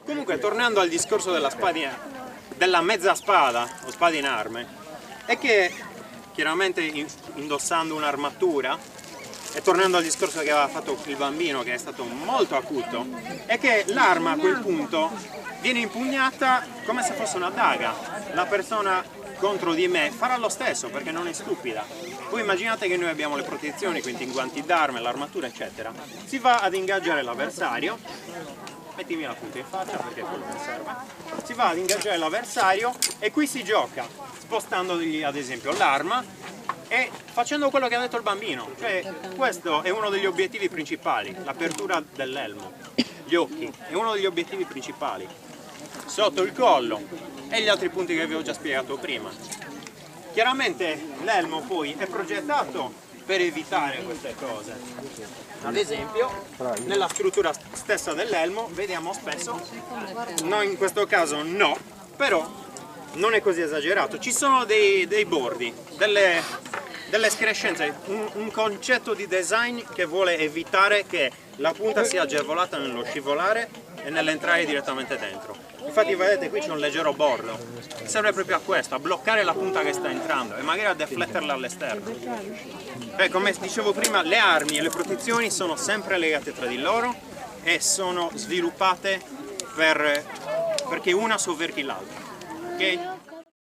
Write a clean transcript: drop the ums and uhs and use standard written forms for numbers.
Comunque, tornando al discorso della mezza spada o spada in arme, è che chiaramente indossando un'armatura, e tornando al discorso che aveva fatto il bambino, che è stato molto acuto, è che l'arma a quel punto viene impugnata come se fosse una daga. La persona contro di me farà lo stesso perché non è stupida. Voi immaginate che noi abbiamo le protezioni, quindi i guanti d'arma, l'armatura eccetera. Si va ad ingaggiare l'avversario, mettimi la punta in faccia perché è quello che serve. Si va ad ingaggiare l'avversario e qui si gioca, spostandogli ad esempio l'arma e facendo quello che ha detto il bambino. Cioè questo è uno degli obiettivi principali, l'apertura dell'elmo. Gli occhi è uno degli obiettivi principali. Sotto il collo e gli altri punti che vi ho già spiegato prima. Chiaramente l'elmo poi è progettato per evitare queste cose. Ad esempio, nella struttura stessa dell'elmo vediamo spesso, no, in questo caso no, però non è così esagerato. Ci sono dei bordi, delle escrescenze, un concetto di design che vuole evitare che la punta sia agevolata nello scivolare e nell'entrare direttamente dentro. Infatti vedete qui c'è un leggero bordo, serve proprio a questo, a bloccare la punta che sta entrando e magari a defletterla all'esterno. Come dicevo prima, le armi e le protezioni sono sempre legate tra di loro e sono sviluppate perché una sovverti l'altra, ok?